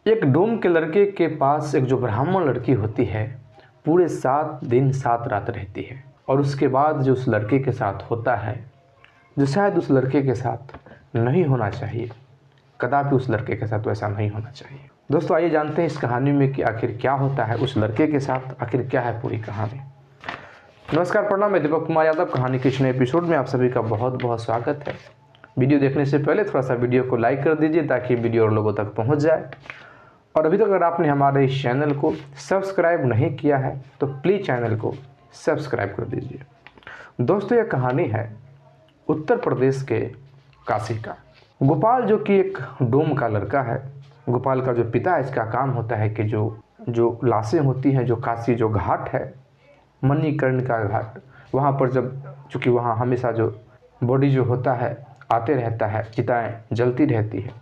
एक डोम के लड़के के पास एक जो ब्राह्मण लड़की होती है पूरे 7 दिन 7 रात रहती है, और उसके बाद जो उस लड़के के साथ होता है जो शायद उस लड़के के साथ नहीं होना चाहिए, कदापि उस लड़के के साथ वैसा नहीं होना चाहिए। दोस्तों आइए जानते हैं इस कहानी में कि आखिर क्या होता है उस लड़के के साथ, आखिर क्या है पूरी कहानी। नमस्कार, प्रणाम, मैं दीपक कुमार यादव। कहानी के इस नए एपिसोड में आप सभी का बहुत बहुत स्वागत है। वीडियो देखने से पहले थोड़ा सा वीडियो को लाइक कर दीजिए ताकि वीडियो और लोगों तक पहुंच जाए, और अभी तक अगर आपने हमारे इस चैनल को सब्सक्राइब नहीं किया है तो प्लीज़ चैनल को सब्सक्राइब कर दीजिए। दोस्तों यह कहानी है उत्तर प्रदेश के काशी का। गोपाल जो कि एक डोम का लड़का है, गोपाल का जो पिता है इसका काम होता है कि जो लाशें होती हैं, जो काशी जो घाट है मणिकर्ण का घाट, वहाँ पर जब चूँकि वहाँ हमेशा जो बॉडी जो होता है आते रहता है, चिताएँ जलती रहती है,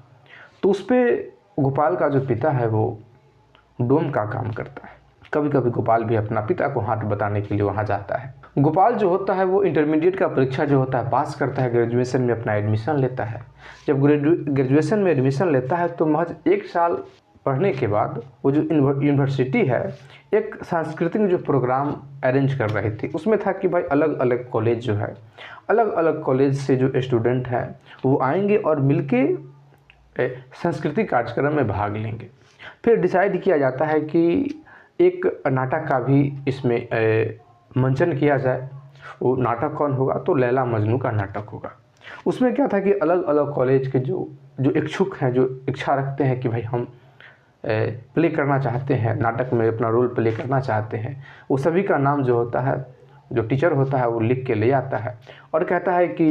तो उस पर गोपाल का जो पिता है वो डोम का काम करता है। कभी कभी गोपाल भी अपना पिता को हाथ बताने के लिए वहाँ जाता है। गोपाल जो होता है वो इंटरमीडिएट का परीक्षा जो होता है पास करता है, ग्रेजुएशन में अपना एडमिशन लेता है। जब ग्रेजुएशन में एडमिशन लेता है तो महज 1 साल पढ़ने के बाद वो जो यूनिवर्सिटी है एक सांस्कृतिक जो प्रोग्राम अरेंज कर रही थी, उसमें था कि भाई अलग अलग कॉलेज जो है, अलग अलग कॉलेज से जो स्टूडेंट हैं वो आएंगे और मिलके सांस्कृतिक कार्यक्रम में भाग लेंगे। फिर डिसाइड किया जाता है कि एक नाटक का भी इसमें मंचन किया जाए। वो नाटक कौन होगा? तो लैला मजनू का नाटक होगा। उसमें क्या था कि अलग अलग कॉलेज के जो इच्छुक हैं, जो इच्छा रखते हैं कि भाई हम प्ले करना चाहते हैं, नाटक में अपना रोल प्ले करना चाहते हैं, वो सभी का नाम जो होता है, जो टीचर होता है वो लिख के ले आता है और कहता है कि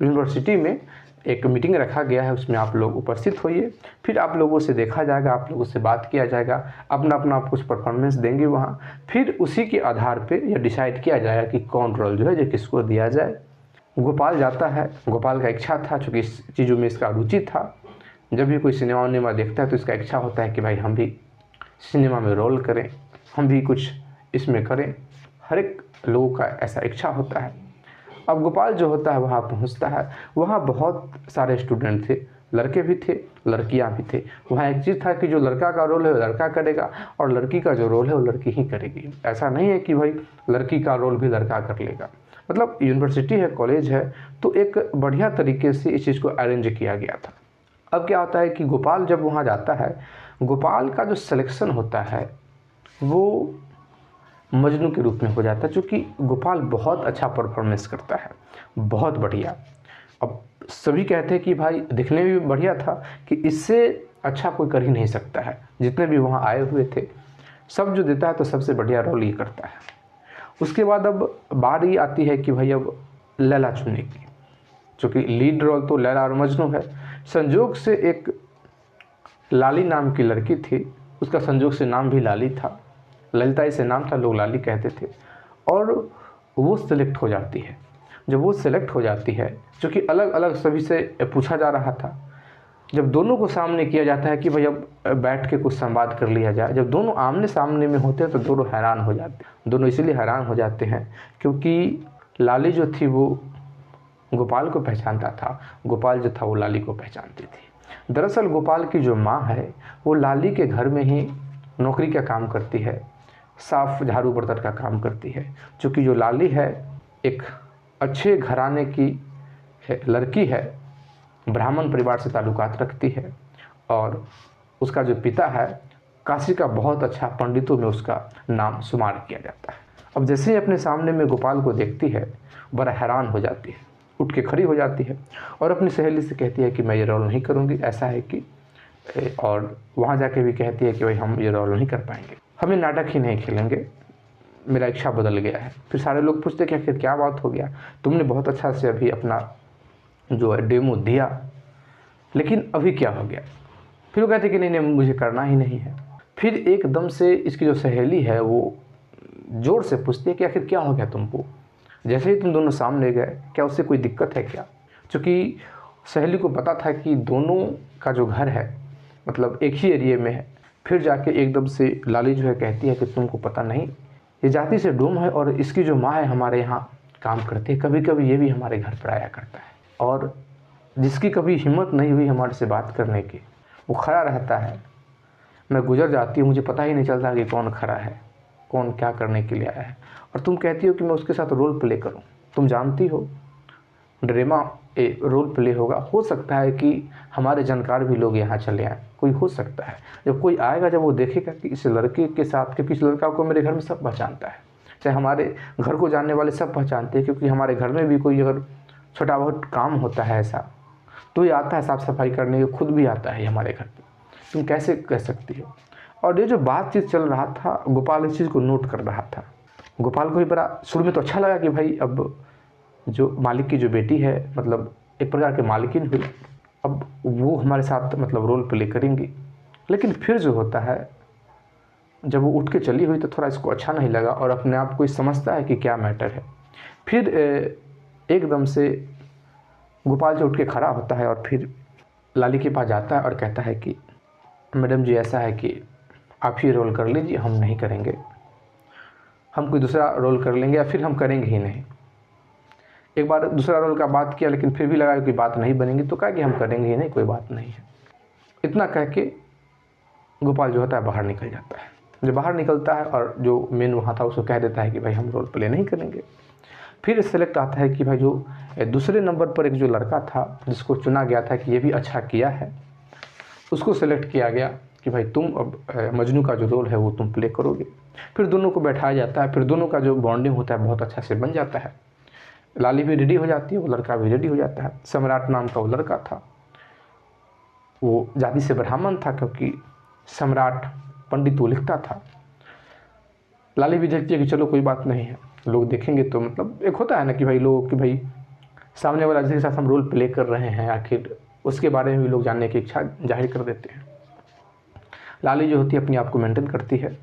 यूनिवर्सिटी में एक मीटिंग रखा गया है, उसमें आप लोग उपस्थित होइए, फिर आप लोगों से देखा जाएगा, आप लोगों से बात किया जाएगा, अपना अपना कुछ परफॉर्मेंस देंगे वहाँ, फिर उसी के आधार पे यह डिसाइड किया जाएगा कि कौन रोल जो है जो किसको दिया जाए। गोपाल जाता है, गोपाल का इच्छा था, चूँकि इस चीज़ों में इसका रुचि था, जब भी कोई सिनेमा उनेमा देखता है तो इसका इच्छा होता है कि भाई हम भी सिनेमा में रोल करें, हम भी कुछ इसमें करें। हर एक लोगों का ऐसा इच्छा होता है। अब गोपाल जो होता है वहाँ पहुँचता है, वहाँ बहुत सारे स्टूडेंट थे, लड़के भी थे, लड़कियाँ भी थे। वहाँ एक चीज़ था कि जो लड़का का रोल है वो लड़का करेगा और लड़की का जो रोल है वो लड़की ही करेगी। ऐसा नहीं है कि भाई लड़की का रोल भी लड़का कर लेगा। मतलब यूनिवर्सिटी है, कॉलेज है, तो एक बढ़िया तरीके से इस चीज़ को अरेंज किया गया था। अब क्या होता है कि गोपाल जब वहाँ जाता है, गोपाल का जो सिलेक्शन होता है वो मजनू के रूप में हो जाता है, क्योंकि गोपाल बहुत अच्छा परफॉर्मेंस करता है, बहुत बढ़िया। अब सभी कहते हैं कि भाई दिखने में भी बढ़िया था कि इससे अच्छा कोई कर ही नहीं सकता है। जितने भी वहाँ आए हुए थे सब जो देता है तो सबसे बढ़िया रोल ये करता है। उसके बाद अब बारी आती है कि भाई अब लैला चुनने की, चूँकि लीड रोल तो लैला और मजनू है। संजोग से एक लाली नाम की लड़की थी, उसका संजोग से नाम भी लाली था, ललिता से नाम था, लोग लाली कहते थे, और वो सेलेक्ट हो जाती है। जब वो सेलेक्ट हो जाती है, क्योंकि अलग अलग सभी से पूछा जा रहा था, जब दोनों को सामने किया जाता है कि भाई अब बैठ के कुछ संवाद कर लिया जाए, जब दोनों आमने सामने में होते हैं तो दोनों हैरान हो जाते हैं। दोनों इसलिए हैरान हो जाते हैं क्योंकि लाली जो थी वो गोपाल को पहचानता था, गोपाल जो था वो लाली को पहचानती थी। दरअसल गोपाल की जो माँ है वो लाली के घर में ही नौकरी का काम करती है, साफ झाड़ू बर्तन का काम करती है। क्योंकि जो लाली है एक अच्छे घराने की लड़की है, ब्राह्मण परिवार से ताल्लुकात रखती है, और उसका जो पिता है काशी का बहुत अच्छा पंडितों में उसका नाम शुमार किया जाता है। अब जैसे ही अपने सामने में गोपाल को देखती है बड़ा हैरान हो जाती है, उठ के खड़ी हो जाती है और अपनी सहेली से कहती है कि मैं ये रोल नहीं करूँगी, ऐसा है कि, और वहाँ जाके भी कहती है कि भाई हम ये रोल नहीं कर पाएंगे, हम ये नाटक ही नहीं खेलेंगे, मेरा इच्छा बदल गया है। फिर सारे लोग पूछते कि आखिर क्या बात हो गया, तुमने बहुत अच्छा से अभी अपना जो है डेमो दिया, लेकिन अभी क्या हो गया? फिर वो कहते कि नहीं नहीं मुझे करना ही नहीं है। फिर एकदम से इसकी जो सहेली है वो ज़ोर से पूछती है कि आखिर क्या हो गया तुमको, जैसे ही तुम दोनों सामने गए क्या उससे कोई दिक्कत है क्या? क्योंकि सहेली को पता था कि दोनों का जो घर है मतलब एक ही एरिए में है। फिर जाके एकदम से लाली जो है कहती है कि तुमको पता नहीं, ये जाति से डोम है और इसकी जो माँ है हमारे यहाँ काम करती है, कभी कभी ये भी हमारे घर पर आया करता है, और जिसकी कभी हिम्मत नहीं हुई हमारे से बात करने की वो खड़ा रहता है मैं गुजर जाती हूँ, मुझे पता ही नहीं चलता कि कौन खड़ा है, कौन क्या करने के लिए आया है। और तुम कहती हो कि मैं उसके साथ रोल प्ले करूँ। तुम जानती हो ड्रामा रोल प्ले होगा। हो सकता है कि हमारे जानकार भी लोग यहाँ चले आए, कोई हो सकता है। जब कोई आएगा, जब वो देखेगा कि इस लड़के के साथ, क्योंकि इस लड़का को मेरे घर में सब पहचानता है, चाहे हमारे घर को जानने वाले सब पहचानते हैं, क्योंकि हमारे घर में भी कोई अगर छोटा बहुत काम होता है ऐसा, तो ये आता है साफ़ सफाई करने, खुद भी आता है हमारे घर पे। तुम कैसे कह सकती हो। और ये जो बातचीत चल रहा था, गोपाल इस चीज़ को नोट कर रहा था। गोपाल को भी बड़ा शुरू में तो अच्छा लगा कि भाई अब जो मालिक की जो बेटी है, मतलब एक प्रकार के मालिकिन हुई, अब वो हमारे साथ मतलब रोल प्ले करेंगी। लेकिन फिर जो होता है, जब वो उठ के चली हुई तो थोड़ा इसको अच्छा नहीं लगा और अपने आप को समझता है कि क्या मैटर है। फिर एकदम से गोपाल जो उठ के खड़ा होता है और फिर लाली के पास जाता है और कहता है कि मैडम जी, ऐसा है कि आप ही रोल कर लीजिए, हम नहीं करेंगे, हम कोई दूसरा रोल कर लेंगे या फिर हम करेंगे ही नहीं। एक बार दूसरा रोल का बात किया, लेकिन फिर भी लगा कि बात नहीं बनेगी, तो कहा कि हम करेंगे ही नहीं, कोई बात नहीं है। इतना कह के गोपाल जो होता है बाहर निकल जाता है। जब बाहर निकलता है और जो मेन वहाँ था उसको कह देता है कि भाई हम रोल प्ले नहीं करेंगे। फिर सेलेक्ट आता है कि भाई जो दूसरे नंबर पर एक जो लड़का था जिसको चुना गया था कि ये भी अच्छा किया है, उसको सेलेक्ट किया गया कि भाई तुम अब मजनू का जो रोल है वो तुम प्ले करोगे। फिर दोनों को बैठाया जाता है, फिर दोनों का जो बॉन्डिंग होता है बहुत अच्छा से बन जाता है। लाली भी रेडी हो जाती है, वो लड़का भी रेडी हो जाता है। सम्राट नाम का वो लड़का था, वो जाति से ब्राह्मण था, क्योंकि सम्राट पंडित वो लिखता था। लाली भी देखती है कि चलो कोई बात नहीं है, लोग देखेंगे तो मतलब एक होता है ना कि भाई लोग कि भाई सामने वाला जिसके साथ हम रोल प्ले कर रहे हैं, आखिर उसके बारे में भी लोग जानने की इच्छा जाहिर कर देते हैं। लाली जो होती है अपने आप को मेंटेन करती है।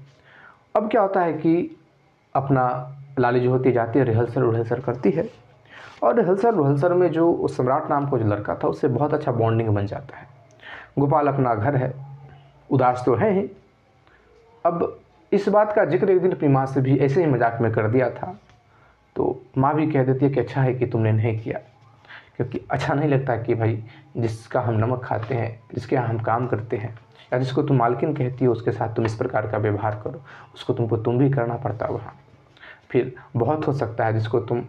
अब क्या होता है कि अपना लाली जो होती है जाती है रिहर्सल करती है, और रिहर्सल में जो सम्राट नाम का जो लड़का था उससे बहुत अच्छा बॉन्डिंग बन जाता है। गोपाल अपना घर है, उदास तो है ही। अब इस बात का जिक्र एक दिन अपनी माँ से भी ऐसे ही मजाक में कर दिया था, तो माँ भी कह देती है कि अच्छा है कि तुमने नहीं किया, क्योंकि अच्छा नहीं लगता कि भाई जिसका हम नमक खाते हैं, जिसके यहाँ हम काम करते हैं, या जिसको तुम मालकिन कहती हो उसके साथ तुम इस प्रकार का व्यवहार करो, उसको तुम भी करना पड़ता वहाँ। फिर बहुत हो सकता है जिसको तुम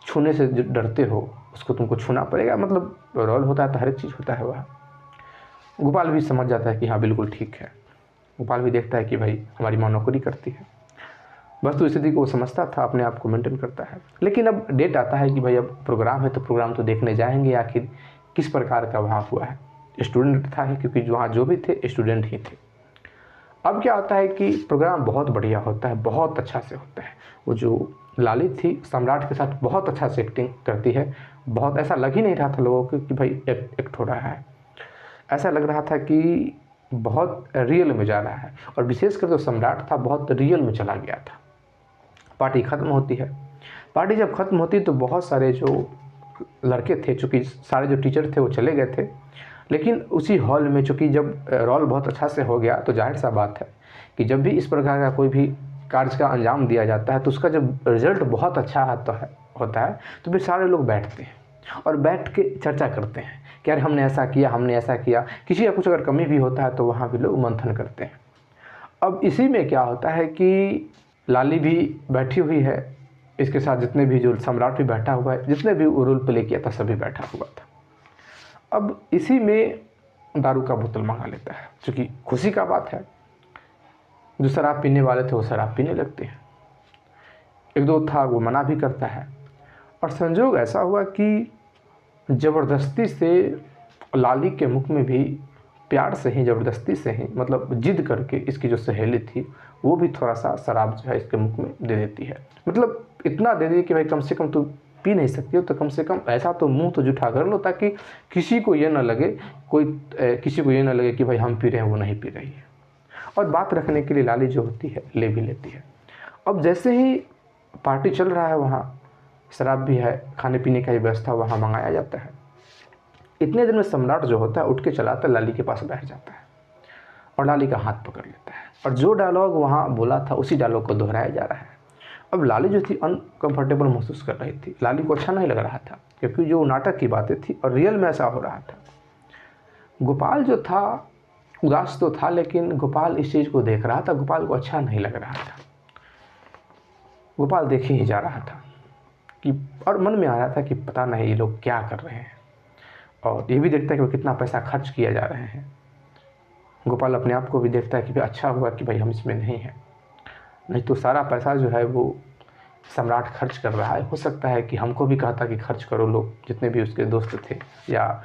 छूने से डरते हो उसको तुमको छूना पड़ेगा, मतलब रोल होता है तो हर एक चीज़ होता है वहाँ। गोपाल भी समझ जाता है कि हाँ बिल्कुल ठीक है। गोपाल भी देखता है कि भाई हमारी माँ नौकरी करती है, बस तो स्थिति को वो समझता था, अपने आप को मेंटेन करता है। लेकिन अब डेट आता है कि भाई अब प्रोग्राम है, तो प्रोग्राम तो देखने जाएंगे आखिर किस प्रकार का वहाँ हुआ है। स्टूडेंट था ही, क्योंकि वहाँ जो भी थे स्टूडेंट ही थे। अब क्या होता है कि प्रोग्राम बहुत बढ़िया होता है, बहुत अच्छा से होता है। वो जो लाली थी सम्राट के साथ बहुत अच्छा से एक्टिंग करती है। बहुत ऐसा लग ही नहीं रहा था लोगों को कि भाई एक्ट हो रहा है, ऐसा लग रहा था कि बहुत रियल में जा रहा है। और विशेषकर जो सम्राट था बहुत रियल में चला गया था। पार्टी ख़त्म होती है। पार्टी जब ख़त्म होती तो बहुत सारे जो लड़के थे, चूँकि सारे जो टीचर थे वो चले गए थे, लेकिन उसी हॉल में चूँकि जब रोल बहुत अच्छा से हो गया तो जाहिर सा बात है कि जब भी इस प्रकार का कोई भी कार्य का अंजाम दिया जाता है तो उसका जब रिजल्ट बहुत अच्छा होता है तो फिर सारे लोग बैठते हैं और बैठ के चर्चा करते हैं कि यार हमने ऐसा किया, हमने ऐसा किया। किसी का कुछ अगर कमी भी होता है तो वहाँ भी लोग मंथन करते हैं। अब इसी में क्या होता है कि लाली भी बैठी हुई है, इसके साथ जितने भी जो सम्राट भी बैठा हुआ है, जितने भी रोल प्ले किया था सभी बैठा हुआ था। अब इसी में दारू का बोतल मंगा लेता है, क्योंकि खुशी का बात है। जो शराब पीने वाले थे वो शराब पीने लगते हैं, एक दो था वो मना भी करता है। और संजोग ऐसा हुआ कि ज़बरदस्ती से लाली के मुख में भी प्यार से ही, ज़बरदस्ती से ही, मतलब जिद करके इसकी जो सहेली थी वो भी थोड़ा सा शराब जो है इसके मुख में दे देती है। मतलब इतना दे दी कि भाई कम से कम तू पी नहीं सकती हो तो कम से कम ऐसा तो मुंह तो जूठा कर लो, ताकि किसी को ये ना लगे किसी को ये ना लगे कि भाई हम पी रहे हैं वो नहीं पी रही है। और बात रखने के लिए लाली जो होती है ले भी लेती है। अब जैसे ही पार्टी चल रहा है, वहाँ शराब भी है, खाने पीने का व्यवस्था वहाँ मंगाया जाता है। इतने दिन में सम्राट जो होता है उठ के चला आता है, लाली के पास बैठ जाता है और लाली का हाथ पकड़ लेता है, और जो डायलॉग वहाँ बोला था उसी डायलॉग को दोहराया जा रहा है। अब लाली जो थी अनकंफर्टेबल महसूस कर रही थी, लाली को अच्छा नहीं लग रहा था, क्योंकि जो नाटक की बातें थी और रियल में ऐसा हो रहा था। गोपाल जो था उदास तो था, लेकिन गोपाल इस चीज़ को देख रहा था, गोपाल को अच्छा नहीं लग रहा था। गोपाल देखे ही जा रहा था कि, और मन में आ रहा था कि पता नहीं ये लोग क्या कर रहे हैं, और ये भी देखता है कि वो कितना पैसा खर्च किया जा रहे हैं। गोपाल अपने आप को भी देखता है कि भाई अच्छा हुआ कि भाई हम इसमें नहीं हैं, नहीं तो सारा पैसा जो है वो सम्राट खर्च कर रहा है। हो सकता है कि हमको भी कहता कि खर्च करो, लोग जितने भी उसके दोस्त थे या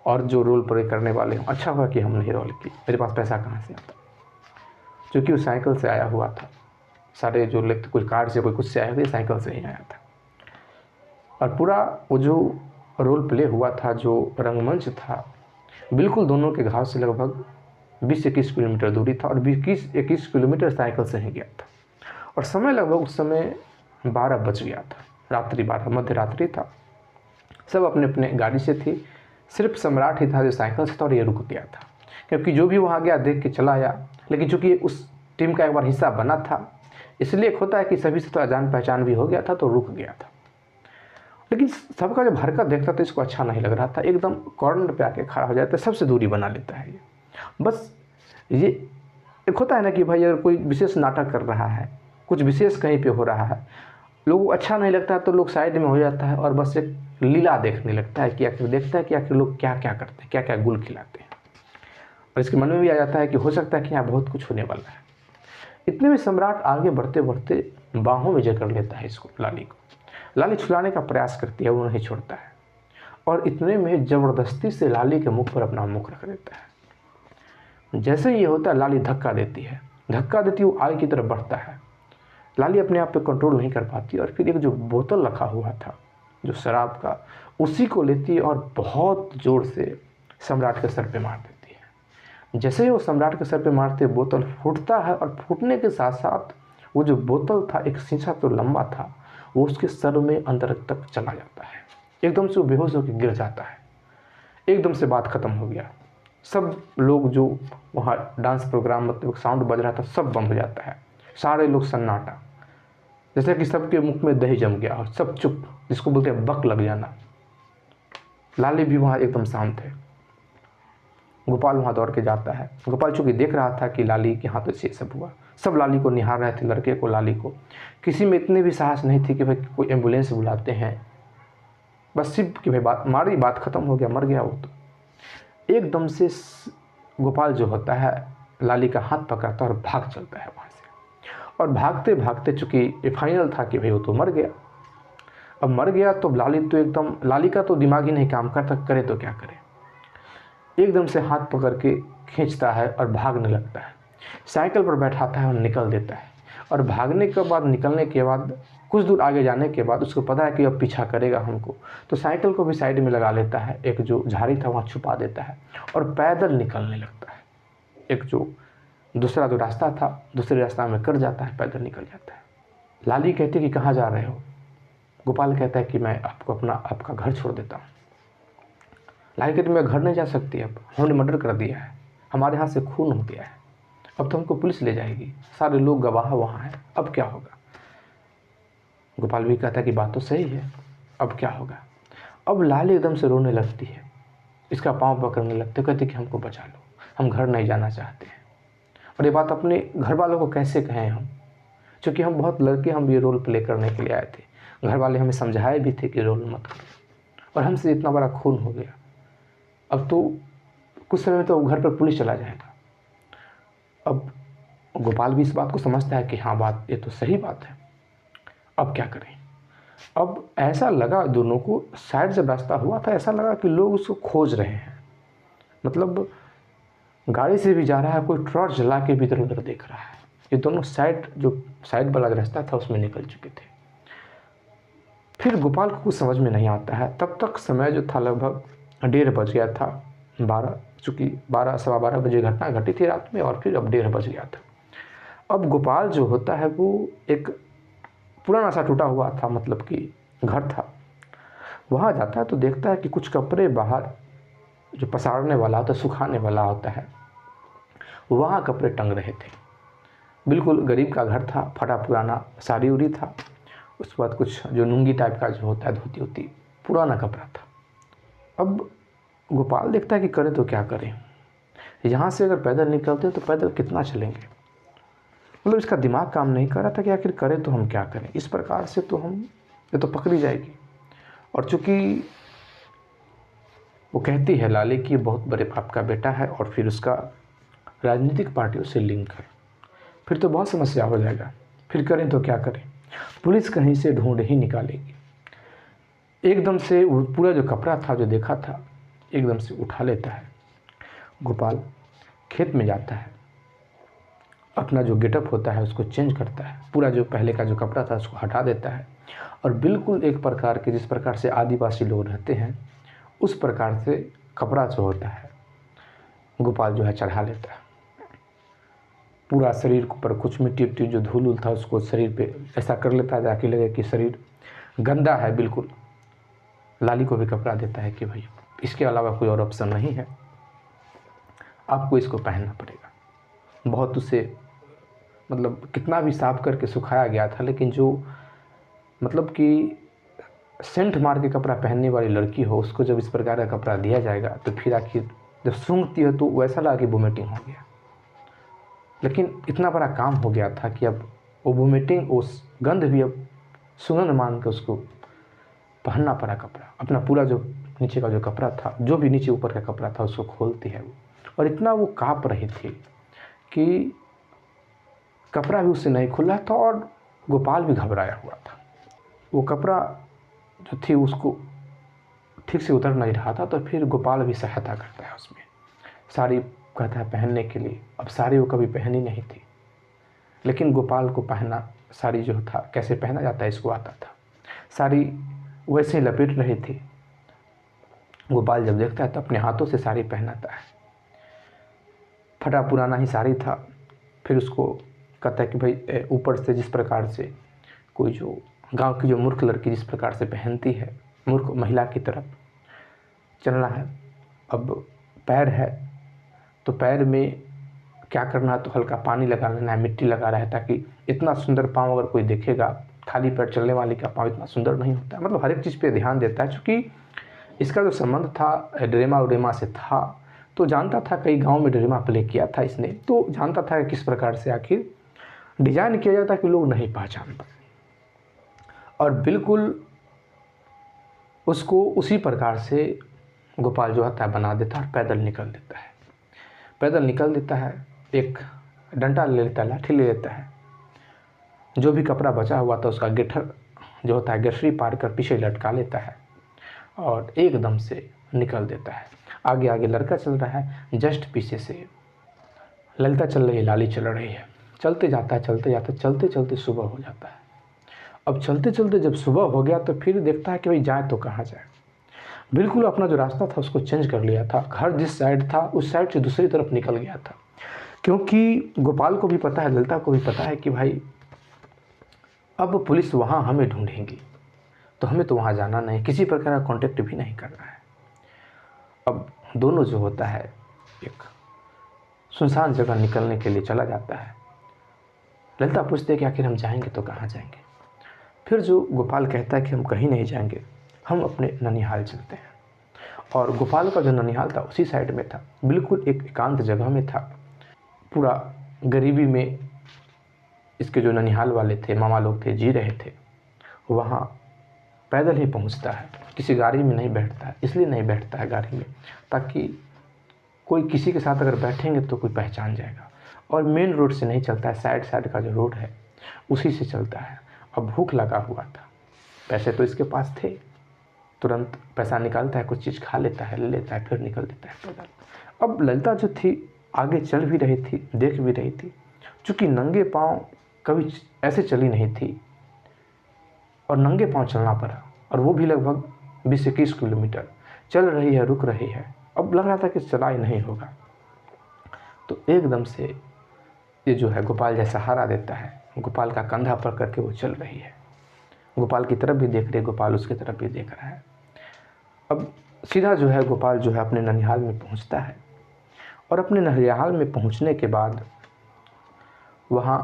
और जो रोल प्ले करने वाले हों। अच्छा हुआ कि हम नहीं रोल की, मेरे पास पैसा कहाँ से आता, क्योंकि वो साइकिल से आया हुआ था। सारे जो लेते कोई कार से कोई कुछ से आया था, साइकिल से ही आया था। और पूरा वो जो रोल प्ले हुआ था, जो रंगमंच था, बिल्कुल दोनों के घाव से लगभग 20-21 किलोमीटर दूरी था, और 21 किलोमीटर साइकिल से ही गया था। और समय लगभग उस समय 12 बज गया था, रात्रि 12, मध्य रात्रि था। सब अपने अपने गाड़ी से थी, सिर्फ सम्राट ही था जो साइकिल से था, और ये रुक गया था, क्योंकि जो भी वहाँ गया देख के चला आया। लेकिन चूँकि उस टीम का एक बार हिस्सा बना था, इसलिए एक होता है कि सभी से तो जान पहचान भी हो गया था, तो रुक गया था। लेकिन सबका जब हरकत देखता तो इसको अच्छा नहीं लग रहा था। एकदम कॉर्नर पे आके खड़ा हो जाता है, सबसे दूरी बना लेता है ये। बस ये एक होता है ना कि भाई अगर कोई विशेष नाटक कर रहा है, कुछ विशेष कहीं पे हो रहा है, लोगों को अच्छा नहीं लगता है, तो लोग साइड में हो जाता है और बस एक लीला देखने लगता है कि आखिर देखता है कि आखिर लोग क्या क्या करते हैं, क्या क्या गुल खिलाते हैं। और इसके मन में भी आ जाता है कि हो सकता है कि यहाँ बहुत कुछ होने वाला है। इतने में सम्राट आगे बढ़ते बढ़ते बाहों में जकड़ लेता है इसको, लाली को। लाली छुड़ाने का प्रयास करती है, वो नहीं छोड़ता है, और इतने में ज़बरदस्ती से लाली के मुख पर अपना मुख रख देता है। जैसे ही ये होता है, लाली धक्का देती है, वो आगे की तरफ बढ़ता है। लाली अपने आप पे कंट्रोल नहीं कर पाती, और फिर एक जो बोतल रखा हुआ था जो शराब का, उसी को लेती है और बहुत ज़ोर से सम्राट के सर पे मार देती है। जैसे ही वो सम्राट के सर पे मारते, बोतल फूटता है, और फूटने के साथ साथ वो जो बोतल था, एक शीशा तो लंबा था, वो उसके सर में अंदर तक चला जाता है। एकदम से वो बेहोश होकर गिर जाता है। एकदम से बात ख़त्म हो गया। सब लोग जो वहाँ डांस प्रोग्राम मतलब साउंड बज रहा था, सब बंद हो जाता है। सारे लोग सन्नाटा, जैसे कि सबके मुख में दही जम गया और सब चुप, जिसको बोलते हैं बक लग जाना। लाली भी वहाँ एकदम शांत है। गोपाल वहाँ दौड़ के जाता है। गोपाल चूँकि देख रहा था कि लाली के हाथों से सब हुआ, सब लाली को निहार रहे थे, लड़के को, लाली को। किसी में इतनी भी साहस नहीं थी कि भाई कोई एम्बुलेंस बुलाते हैं, बस सिर्फ कि भाई बात ख़त्म हो गया, मर गया वो तो। एकदम से गोपाल जो होता है, लाली का हाथ पकड़ता है और भाग चलता है वहाँ से। और भागते भागते, चूँकि ये फाइनल था कि भाई वो तो मर गया। अब मर गया तो लाली तो एकदम, लाली का तो दिमाग ही नहीं काम करता, करे तो क्या करे। एकदम से हाथ पकड़ के खींचता है और भागने लगता है। साइकिल पर बैठाता है और निकल देता है। और भागने के बाद, निकलने के बाद, कुछ दूर आगे जाने के बाद उसको पता है कि अब पीछा करेगा हमको, तो साइकिल को भी साइड में लगा लेता है, एक जो झाड़ी था वहाँ छुपा देता है और पैदल निकलने लगता है। एक जो दूसरा जो रास्ता था, दूसरे रास्ता में कर जाता है, पैदल निकल जाता है। लाली कहती कि कहाँ जा रहे हो? गोपाल कहता है कि मैं आपको आपका घर छोड़ देता हूँ। लाली कहती मैं घर नहीं जा सकती, अब हमने मर्डर कर दिया है, हमारे हाथ से खून हो गया है, अब तो हमको पुलिस ले जाएगी, सारे लोग गवाह वहाँ हैं, अब क्या होगा? गोपाल भी कहता है कि बात तो सही है, अब क्या होगा? अब लाली एकदम से रोने लगती है, इसका पाँव पकड़ने लगते, कहती कि हमको बचा लो, हम घर नहीं जाना चाहते हैं। और ये बात अपने घर वालों को कैसे कहें हम, क्योंकि हम बहुत लड़के, हम ये रोल प्ले करने के लिए आए थे। घर वाले हमें समझाए भी थे कि रोल मत करो, और हमसे इतना बड़ा खून हो गया, अब तो कुछ समय में तो घर पर पुलिस चला जाएगा। अब गोपाल भी इस बात को समझता है कि हाँ, बात ये तो सही बात है, अब क्या करें। अब ऐसा लगा दोनों को, साइड जब रास्ता हुआ था, ऐसा लगा कि लोग उसको खोज रहे हैं, मतलब गाड़ी से भी जा रहा है, कोई टॉर्च जला के भी इधर उधर देख रहा है। ये दोनों साइड वाला रास्ता था उसमें निकल चुके थे। फिर गोपाल को कुछ समझ में नहीं आता है। तब तक समय जो था लगभग 1:30 बज गया था, 12, चूँकि 12 सवा 12 बजे घटना घटी थी रात में, और फिर अब 1:30 बज गया था। अब गोपाल जो होता है वो एक पुराना सा टूटा हुआ था, मतलब कि घर था, वहाँ जाता है तो देखता है कि कुछ कपड़े बाहर जो पसारने वाला होता है, सुखाने वाला होता है, वहाँ कपड़े टंग रहे थे। बिल्कुल गरीब का घर था, फटा पुराना साड़ी उड़ी था, उसके बाद कुछ जो लुंगी टाइप का जो होता है, धोती होती, पुराना कपड़ा था। अब गोपाल देखता है कि करें तो क्या करें। यहाँ से अगर पैदल निकलते हैं तो पैदल कितना चलेंगे। मतलब इसका दिमाग काम नहीं कर रहा था कि आखिर करें तो हम क्या करें, इस प्रकार से तो हम ये तो पकड़ी जाएगी। और चूँकि वो कहती है लाली कि बहुत बड़े बाप का बेटा है और फिर उसका राजनीतिक पार्टियों से लिंक है, फिर तो बहुत समस्या हो जाएगा, फिर करें तो क्या करें। पुलिस कहीं से ढूंढ ही निकालेगी। एकदम से वो पूरा जो कपड़ा था जो देखा था एकदम से उठा लेता है। गोपाल खेत में जाता है, अपना जो गेटअप होता है उसको चेंज करता है, पूरा जो पहले का जो कपड़ा था उसको हटा देता है और बिल्कुल एक प्रकार के जिस प्रकार से आदिवासी लोग रहते हैं उस प्रकार से कपड़ा जो होता है गोपाल जो है चढ़ा लेता है। पूरा शरीर पर कुछ मिट्टी उट्टी जो धूल उल था उसको शरीर पे ऐसा कर लेता है जाके लगे कि शरीर गंदा है बिल्कुल। लाली को भी कपड़ा देता है कि भाई इसके अलावा कोई और ऑप्शन नहीं है, आपको इसको पहनना पड़ेगा। बहुत उसे मतलब कितना भी साफ करके सुखाया गया था, लेकिन जो मतलब कि सेंट मार के कपड़ा पहनने वाली लड़की हो उसको जब इस प्रकार का कपड़ा दिया जाएगा तो फिर आखिर जब सूंघती है तो वैसा लगा कि वोमिटिंग हो गया। लेकिन इतना बड़ा काम हो गया था कि अब वो वोमिटिंग उस गंध भी अब सुगंध मान के उसको पहनना पड़ा कपड़ा। अपना पूरा जो नीचे का जो कपड़ा था, जो भी नीचे ऊपर का कपड़ा था उसको खोलती है वो, और इतना वो काँप रही थी कि कपड़ा भी उससे नहीं खुला था और गोपाल भी घबराया हुआ था। वो कपड़ा जो थी उसको ठीक से उतर नहीं रहा था, तो फिर गोपाल भी सहायता करता है उसमें। साड़ी कहता है पहनने के लिए। अब साड़ी वो कभी पहनी नहीं थी, लेकिन गोपाल को पहनना साड़ी जो था कैसे पहना जाता है इसको आता था। साड़ी वैसे ही लपेट रही थी। गोपाल जब देखता है तो अपने हाथों से साड़ी पहनाता है। फटा पुराना ही साड़ी था। फिर उसको कहता है कि भाई ऊपर से जिस प्रकार से कोई जो गांव की जो मूर्ख लड़की जिस प्रकार से पहनती है, मूर्ख महिला की तरफ चलना है। अब पैर है तो पैर में क्या करना है, तो हल्का पानी लगा लेना है, मिट्टी लगा रहा है, ताकि इतना सुंदर पाँव अगर कोई देखेगा, खाली पैर चलने वाले का पाँव इतना सुंदर नहीं होता है। मतलब हर एक चीज़ पे ध्यान देता है। चूँकि इसका जो संबंध था ड्रेमा उड्रेमा से था, तो जानता था कई गांव में ड्रेमा प्ले किया था इसने, तो जानता था कि किस प्रकार से आखिर डिजाइन किया जाता है कि लोग नहीं पहचान पाए। और बिल्कुल उसको उसी प्रकार से गोपाल जो होता है बना देता है और पैदल निकल देता है। पैदल निकल देता है, एक डंडा ले लेता है, लाठी ले लेता है, जो भी कपड़ा बचा हुआ था उसका गेठर जो होता है गठरी पार कर पीछे लटका लेता है और एकदम से निकल देता है। आगे आगे लड़का चल रहा है, जस्ट पीछे से ललिता चल रही है, लाली चल रही है। चलते जाता है, चलते जाता है, चलते चलते सुबह हो जाता है। अब चलते चलते जब सुबह हो गया तो फिर देखता है कि भाई जाए तो कहाँ जाए। बिल्कुल अपना जो रास्ता था उसको चेंज कर लिया था। घर जिस साइड था उस साइड से दूसरी तरफ निकल गया था, क्योंकि गोपाल को भी पता है, ललिता को भी पता है कि भाई अब पुलिस वहाँ हमें ढूंढेंगी, तो हमें तो वहाँ जाना नहीं, किसी प्रकार का कांटेक्ट भी नहीं करना है। अब दोनों जो होता है एक सुनसान जगह निकलने के लिए चला जाता है। ललिता पूछते हैं कि आखिर हम जाएंगे तो कहाँ जाएंगे। फिर जो गोपाल कहता है कि हम कहीं नहीं जाएंगे, हम अपने ननिहाल चलते हैं। और गोपाल का जो ननिहाल था उसी साइड में था, बिल्कुल एक एकांत जगह में था। पूरा गरीबी में इसके जो ननिहाल वाले थे, मामा लोग थे, जी रहे थे। वहाँ पैदल ही पहुँचता है, किसी गाड़ी में नहीं बैठता है। इसलिए नहीं बैठता है गाड़ी में ताकि कोई किसी के साथ अगर बैठेंगे तो कोई पहचान जाएगा। और मेन रोड से नहीं चलता है, साइड साइड का जो रोड है उसी से चलता है। अब भूख लगा हुआ था, पैसे तो इसके पास थे, तुरंत पैसा निकालता है, कुछ चीज़ खा लेता है, ले लेता है, फिर निकल देता है पैदल। अब ललिता जो थी आगे चल भी रही थी, देख भी रही थी। चूँकि नंगे पाँव कभी ऐसे चली नहीं थी और नंगे पाँव चलना पड़ा, और वो भी लगभग 20-21 किलोमीटर चल रही है, रुक रही है। अब लग रहा था कि चला ही नहीं होगा। तो एकदम से ये जो है गोपाल जैसा सहारा देता है, गोपाल का कंधा पकड़ करके वो चल रही है। गोपाल की तरफ भी देख रही, गोपाल उसकी तरफ भी देख रहा है। अब सीधा जो है गोपाल जो है अपने ननिहाल में पहुंचता है, और अपने ननिहाल में पहुंचने के बाद वहाँ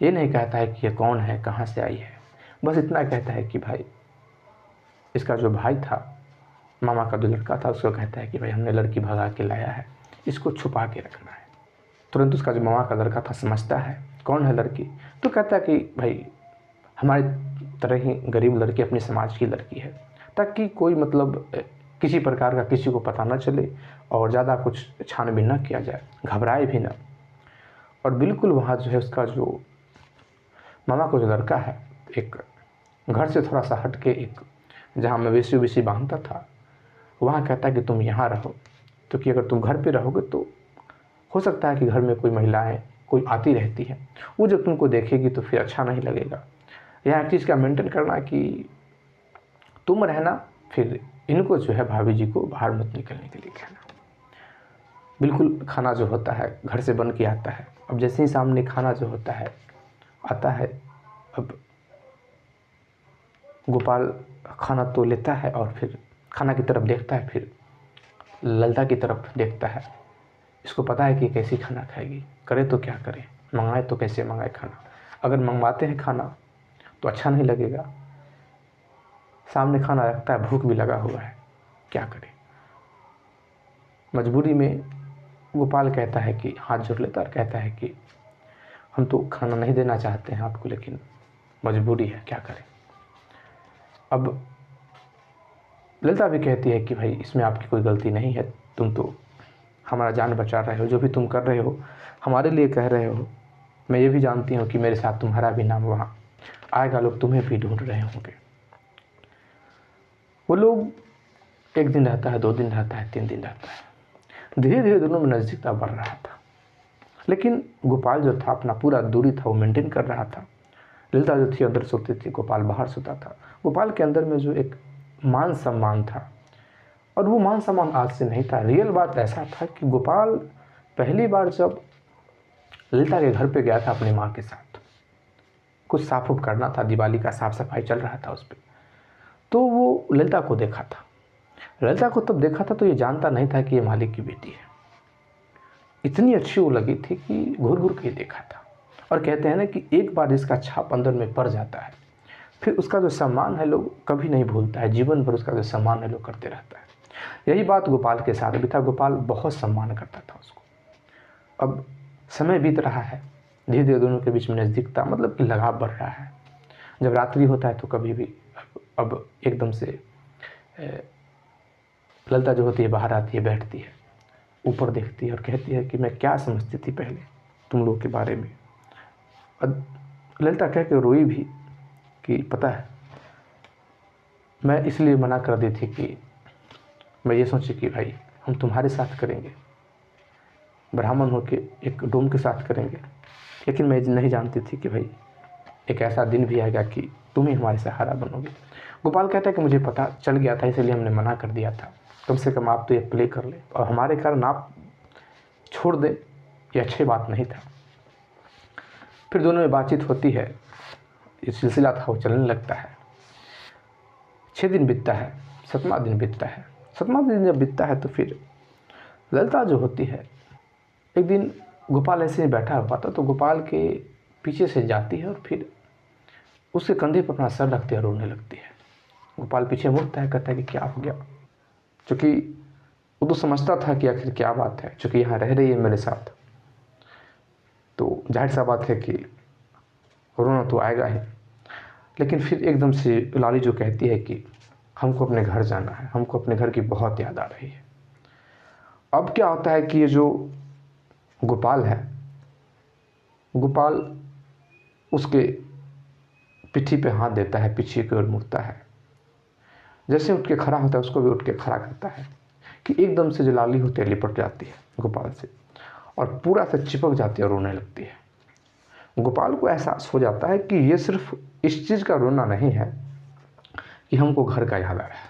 ये नहीं कहता है कि ये कौन है, कहाँ से आई है, बस इतना कहता है कि भाई इसका जो भाई था, मामा का जो लड़का था, उसको कहता है कि भाई हमने लड़की भगा के लाया है, इसको छुपा के रखना है। तुरंत उसका जो मामा का लड़का था समझता है कौन है लड़की, तो कहता है कि भाई हमारी तरह ही गरीब लड़की अपने समाज की लड़की है, ताकि कोई मतलब किसी प्रकार का किसी को पता ना चले और ज़्यादा कुछ छानबीन ना किया जाए, घबराए भी ना। और बिल्कुल वहाँ जो है उसका जो मामा को जो लड़का है, एक घर से थोड़ा सा हट के एक जहाँ मवेशी उवेशी बांधता था, वहाँ कहता है कि तुम यहाँ रहो, क्योंकि अगर तुम घर पे रहोगे तो हो सकता है कि घर में कोई महिलाएं कोई आती रहती है, वो जब तुमको देखेगी तो फिर अच्छा नहीं लगेगा। यहाँ एक चीज़ का मेंटेन करना कि तुम रहना, फिर इनको जो है भाभी जी को बाहर मत निकलने के लिए कहना। बिल्कुल खाना जो होता है घर से बन के आता है। अब जैसे ही सामने खाना जो होता है आता है, अब गोपाल खाना तो लेता है और फिर खाना की तरफ देखता है, फिर ललिता की तरफ देखता है। इसको पता है कि कैसी खाना खाएगी, करे तो क्या करे, मंगाए तो कैसे मंगाए खाना। अगर मंगवाते हैं खाना तो अच्छा नहीं लगेगा, सामने खाना रखता है, भूख भी लगा हुआ है, क्या करे। मजबूरी में गोपाल कहता है कि हाथ जोड़ लेता और कहता है कि हम तो खाना नहीं देना चाहते हैं आपको, लेकिन मजबूरी है, क्या करें। अब ललिता भी कहती है कि भाई इसमें आपकी कोई गलती नहीं है, तुम तो हमारा जान बचा रहे हो, जो भी तुम कर रहे हो हमारे लिए कह रहे हो। मैं ये भी जानती हूँ कि मेरे साथ तुम्हारा भी नाम वहाँ आएगा, लोग तुम्हें भी ढूंढ रहे होंगे। वो लोग 1 दिन रहता है, 2 दिन रहता है, 3 दिन रहता है। धीरे धीरे दोनों में नज़दीकता बढ़ रहा था, लेकिन गोपाल जो था अपना पूरा दूरी था वो मेंटेन कर रहा था। ललिता जो थी अंदर सोती थी, गोपाल बाहर सोता था। गोपाल के अंदर में जो एक मान सम्मान था, और वो मान सम्मान आज से नहीं था। रियल बात ऐसा था कि गोपाल पहली बार जब ललिता के घर पे गया था अपनी माँ के साथ, कुछ साफ उफ करना था, दिवाली का साफ सफाई चल रहा था उस पर, तो वो ललिता को देखा था। ललिता को तब देखा था तो ये जानता नहीं था कि ये मालिक की बेटी है। इतनी अच्छी वो लगी थी कि घूर घूर के देखा था। और कहते हैं ना कि एक बार इसका छाप अंदर में पड़ जाता है, फिर उसका जो सम्मान है लोग कभी नहीं भूलता है, जीवन भर उसका जो सम्मान है लोग करते रहता है। यही बात गोपाल के साथ भी था। गोपाल बहुत सम्मान करता था उसको। अब समय बीत रहा है, धीरे धीरे दोनों के बीच में नज़दीकता मतलब कि लगाव बढ़ रहा है। जब रात्रि होता है तो कभी भी अब एकदम से ललिता जो होती है बाहर आती है, बैठती है, ऊपर देखती है और कहती है कि मैं क्या समझती थी पहले तुम लोगों के बारे में। अब ललिता कह के रोई भी कि पता है मैं इसलिए मना कर दी थी कि मैं ये सोची कि भाई हम तुम्हारे साथ करेंगे, ब्राह्मण होके एक डोम के साथ करेंगे, लेकिन मैं नहीं जानती थी कि भाई एक ऐसा दिन भी आएगा कि तुम ही हमारे सहारा बनोगे। गोपाल कहता है कि मुझे पता चल गया था, इसलिए हमने मना कर दिया था। कम से कम आप तो ये प्ले कर ले और हमारे कारण आप छोड़ दें, ये अच्छी बात नहीं था। फिर दोनों में बातचीत होती है, ये सिलसिला था वो चलने लगता है। 6 दिन बीतता है, 7वां दिन बीतता है। 7वां दिन जब बीतता है तो फिर ललिता जो होती है, एक दिन गोपाल ऐसे ही बैठा हुआ था तो गोपाल के पीछे से जाती है और फिर उसके कंधे पर अपना सर रखते हुए रोने लगती है। गोपाल पीछे मुड़ता है, कहता है कि क्या हो गया, क्योंकि वो तो समझता था कि आखिर क्या बात है, क्योंकि यहाँ रह रही है मेरे साथ, तो जाहिर सा बात है कि रोना तो आएगा ही। लेकिन फिर एकदम से लाली जो कहती है कि हमको अपने घर जाना है, हमको अपने घर की बहुत याद आ रही है। अब क्या होता है कि ये जो गोपाल है, गोपाल उसके पिठी पे हाथ देता है, पीछे की ओर मुड़ता है। जैसे उठ के खड़ा होता है उसको भी उठ के खड़ा करता है कि एकदम से जो लाली होती है लिपट जाती है गोपाल से और पूरा से चिपक जाती है और रोने लगती है। गोपाल को एहसास हो जाता है कि ये सिर्फ इस चीज़ का रोना नहीं है कि हमको घर का याद आ रहा है,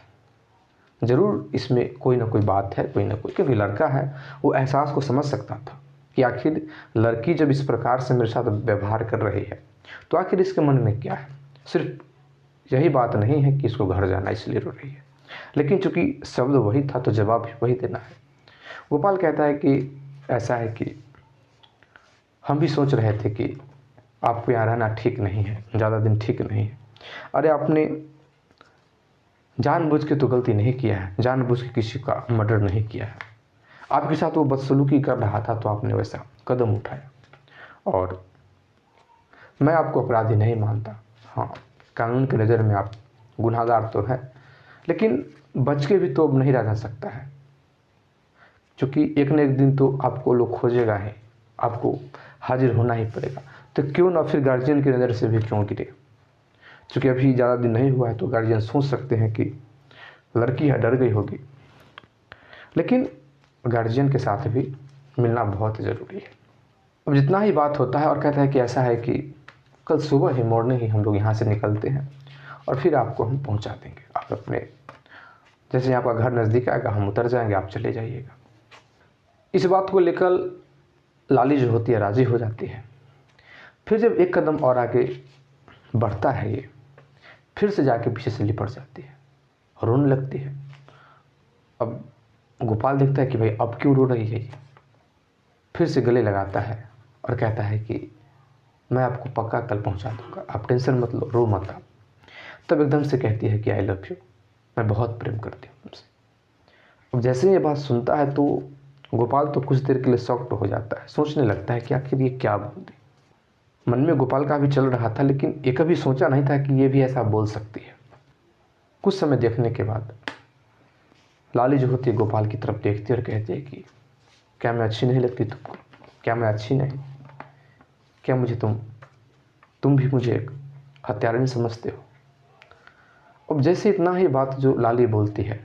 ज़रूर इसमें कोई ना कोई बात है, कोई ना कोई, क्योंकि लड़का है वो एहसास को समझ सकता था कि आखिर लड़की जब इस प्रकार से मेरे साथ व्यवहार कर रही है तो आखिर इसके मन में क्या है। सिर्फ यही बात नहीं है कि इसको घर जाना इसलिए रो रही है, लेकिन चूंकि शब्द वही था तो जवाब भी वही देना है। गोपाल कहता है कि ऐसा है कि हम भी सोच रहे थे कि आपको यहाँ रहना ठीक नहीं है, ज़्यादा दिन ठीक नहीं है। अरे आपने जानबूझ के तो गलती नहीं किया है, जानबूझ के किसी का मर्डर नहीं किया है, आपके साथ वो बदसलूकी कर रहा था तो आपने वैसा कदम उठाया। और मैं आपको अपराधी नहीं मानता, हाँ कानून की नज़र में आप गुनहगार तो है, लेकिन बच के भी तो अब नहीं रहा जा सकता है, क्योंकि एक न एक दिन तो आपको लोग खोजेगा ही, आपको हाजिर होना ही पड़ेगा। तो क्यों ना फिर गार्जियन की नज़र से भी क्यों गिरे, क्योंकि अभी ज़्यादा दिन नहीं हुआ है तो गार्जियन सोच सकते हैं कि लड़की है डर गई होगी, लेकिन गार्जियन के साथ भी मिलना बहुत ज़रूरी है। अब जितना ही बात होता है और कहता है कि ऐसा है कि कल सुबह ही मॉर्निंग ही हम लोग यहाँ से निकलते हैं और फिर आपको हम पहुँचा देंगे, आप अपने जैसे आपका घर नज़दीक आएगा हम उतर जाएंगे, आप चले जाइएगा। इस बात को लेकर लाली जो होती है राज़ी हो जाती है। फिर जब एक कदम और आगे बढ़ता है ये, फिर से जाके पीछे से लिपट जाती है और रोने लगती है। अब गोपाल देखता है कि भाई अब क्यों रो रही है ये, फिर से गले लगाता है और कहता है कि मैं आपको पक्का कल पहुंचा दूंगा, आप टेंशन मत लो, रो मत आप। तब एकदम से कहती है कि आई लव यू, मैं बहुत प्रेम करती हूँ तुमसे। अब जैसे ये बात सुनता है तो गोपाल तो कुछ देर के लिए शॉक्ड हो जाता है, सोचने लगता है कि आखिर ये क्या बोल दी। मन में गोपाल का भी चल रहा था, लेकिन ये कभी सोचा नहीं था कि ये भी ऐसा बोल सकती है। कुछ समय देखने के बाद लाली जो होती है गोपाल की तरफ देखती है और कहती है कि क्या मैं अच्छी नहीं लगती तुमको, क्या मैं अच्छी नहीं, क्या मुझे तुम भी मुझे एक हत्यारा नहीं समझते हो। अब जैसे इतना ही बात जो लाली बोलती है,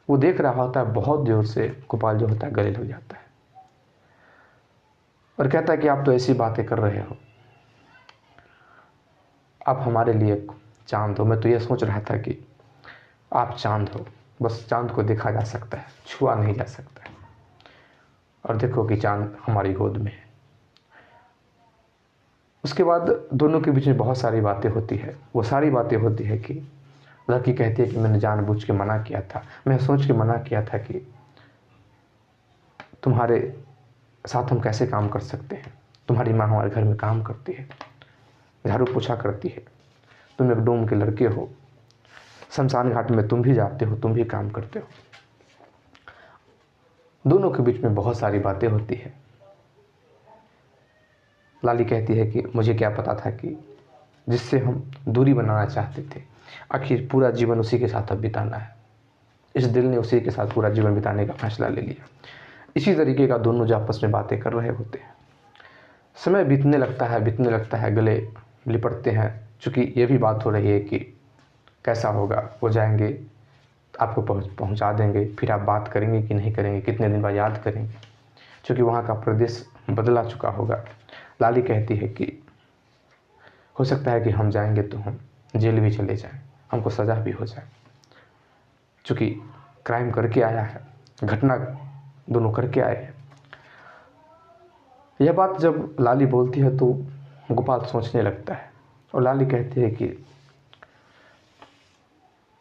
वो देख रहा होता है बहुत जोर से गोपाल जो होता है गले लग जाता है और कहता है कि आप तो ऐसी बातें कर रहे हो, आप हमारे लिए चांद हो। मैं तो ये सोच रहा था कि आप चांद हो, बस चांद को देखा जा सकता है, छुआ नहीं जा सकता है, और देखो कि चांद हमारी गोद में है। उसके बाद दोनों के बीच में बहुत सारी बातें होती है। वो सारी बातें होती है कि लड़की कहती है कि मैंने जानबूझ के मना किया था, मैं सोच के मना किया था कि तुम्हारे साथ हम कैसे काम कर सकते हैं, तुम्हारी माँ हमारे घर में काम करती है, झाड़ू पोछा करती है, तुम एक डोम के लड़के हो, शमशान घाट में तुम भी जाते हो, तुम भी काम करते हो। दोनों के बीच में बहुत सारी बातें होती है। लाली कहती है कि मुझे क्या पता था कि जिससे हम दूरी बनाना चाहते थे, आखिर पूरा जीवन उसी के साथ अब बिताना है। इस दिल ने उसी के साथ पूरा जीवन बिताने का फैसला ले लिया। इसी तरीके का दोनों जो आपस में बातें कर रहे होते हैं। समय बीतने लगता है, गले लिपटते हैं, चूँकि ये भी बात हो रही है कि कैसा होगा, वो जाएंगे आपको पहुंचा देंगे, फिर आप बात करेंगे कि नहीं करेंगे, कितने दिन बाद याद करेंगे, क्योंकि वहाँ का प्रदेश बदला चुका होगा। लाली कहती है कि हो सकता है कि हम जाएंगे तो हम जेल भी चले जाएं, हमको सज़ा भी हो जाए, चूँकि क्राइम करके आया है, घटना दोनों करके आए हैं। यह बात जब लाली बोलती है तो गोपाल सोचने लगता है और लाली कहती है कि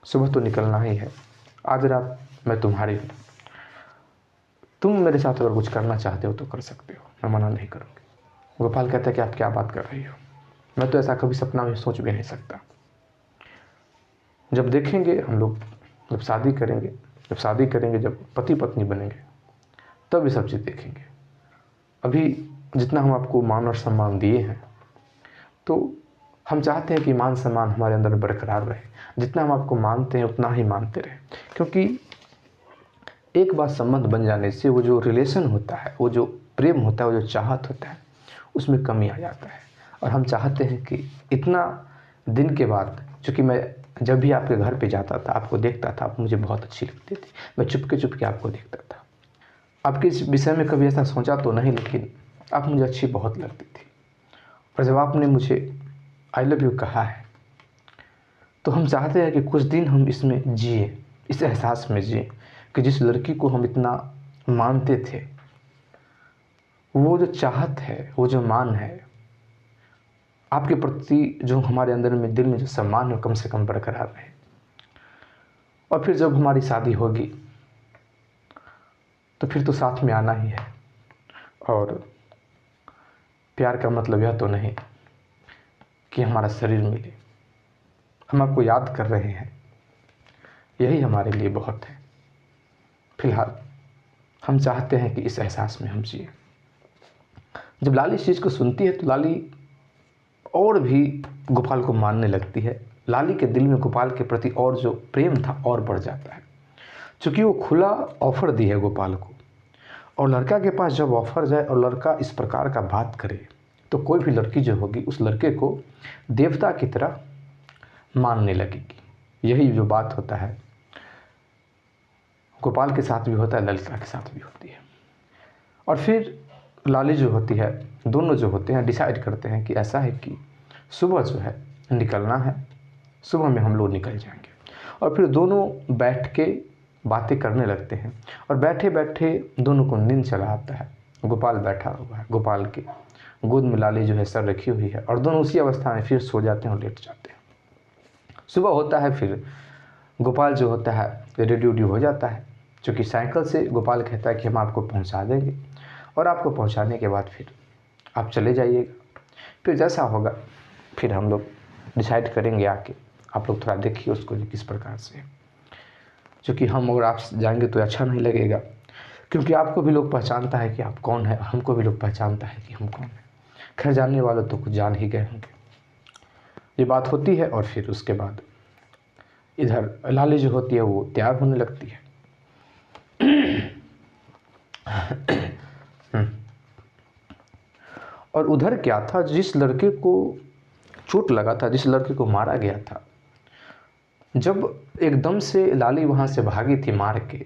सुबह तो निकलना ही है, आज रात मैं तुम्हारी हूँ, तुम मेरे साथ अगर कुछ करना चाहते हो तो कर सकते हो, मैं मना नहीं करूँगी। गोपाल कहता है कि आप क्या बात कर रही हो, मैं तो ऐसा कभी सपना में सोच भी नहीं सकता। जब देखेंगे हम लोग, जब शादी करेंगे, जब पति पत्नी बनेंगे, तब ये सब चीज़ देखेंगे। अभी जितना हम आपको मान और सम्मान दिए हैं, तो हम चाहते हैं कि मान सम्मान हमारे अंदर बरकरार रहे, जितना हम आपको मानते हैं उतना ही मानते रहे, क्योंकि एक बार संबंध बन जाने से वो जो रिलेशन होता है, वो जो प्रेम होता है, वो जो चाहत होता है, उसमें कमी आ जाता है। और हम चाहते हैं कि इतना दिन के बाद, चूँकि मैं जब भी आपके घर पे जाता था, आपको देखता था, आप मुझे बहुत अच्छी लगती थी, मैं चुपके आपको देखता था। आपके इस विषय में कभी ऐसा सोचा तो नहीं, लेकिन आप मुझे अच्छी बहुत लगती थी। और जब आपने मुझे आई लव यू कहा है, तो हम चाहते हैं कि कुछ दिन हम इसमें जिए, इस एहसास में जिए कि जिस लड़की को हम इतना मानते थे, वो जो चाहत है, वो जो मान है, आपके प्रति जो हमारे अंदर में दिल में जो सम्मान है, कम से कम बरकरार रहे। और फिर जब हमारी शादी होगी तो फिर तो साथ में आना ही है। और प्यार का मतलब यह तो नहीं कि हमारा शरीर मिले, हम आपको याद कर रहे हैं, यही हमारे लिए बहुत है। फिलहाल हम चाहते हैं कि इस एहसास में हम जिए। जब लाली इस चीज़ को सुनती है तो लाली और भी गोपाल को मानने लगती है। लाली के दिल में गोपाल के प्रति और जो प्रेम था और बढ़ जाता है, क्योंकि वो खुला ऑफ़र दी है गोपाल को। और लड़का के पास जब ऑफ़र जाए और लड़का इस प्रकार का बात करे तो कोई भी लड़की जो होगी उस लड़के को देवता की तरह मानने लगेगी। यही जो बात होता है गोपाल के साथ भी होता है, ललिता के साथ भी होती है। और फिर लाली जो होती है, दोनों जो होते हैं डिसाइड करते हैं कि ऐसा है कि सुबह जो है निकलना है, सुबह में हम लोग निकल जाएंगे। और फिर दोनों बैठ के बातें करने लगते हैं और बैठे बैठे दोनों को नींद चला आता है। गोपाल बैठा हुआ है, गोपाल के गोद में लाली जो है सर रखी हुई है और दोनों उसी अवस्था में फिर सो जाते हैं और लेट जाते हैं। सुबह होता है, फिर गोपाल जो होता है रेडी वेडी हो जाता है, क्योंकि साइकिल से गोपाल कहता है कि हम आपको पहुंचा देंगे और आपको पहुंचाने के बाद फिर आप चले जाइएगा। फिर जैसा होगा फिर हम लोग डिसाइड करेंगे आके, आप लोग थोड़ा देखिए उसको किस प्रकार से है। क्योंकि हम अगर आप जाएंगे तो अच्छा नहीं लगेगा, क्योंकि आपको भी लोग पहचानता है कि आप कौन है, हमको भी लोग पहचानता है कि हम कौन है। खैर जानने वाले तो कुछ जान ही गए होंगे। ये बात होती है और फिर उसके बाद इधर लाली जो होती है वो तैयार होने लगती है। और उधर क्या था, जिस लड़के को चोट लगा था, जिस लड़के को मारा गया था, जब एकदम से लाली वहाँ से भागी थी मार के,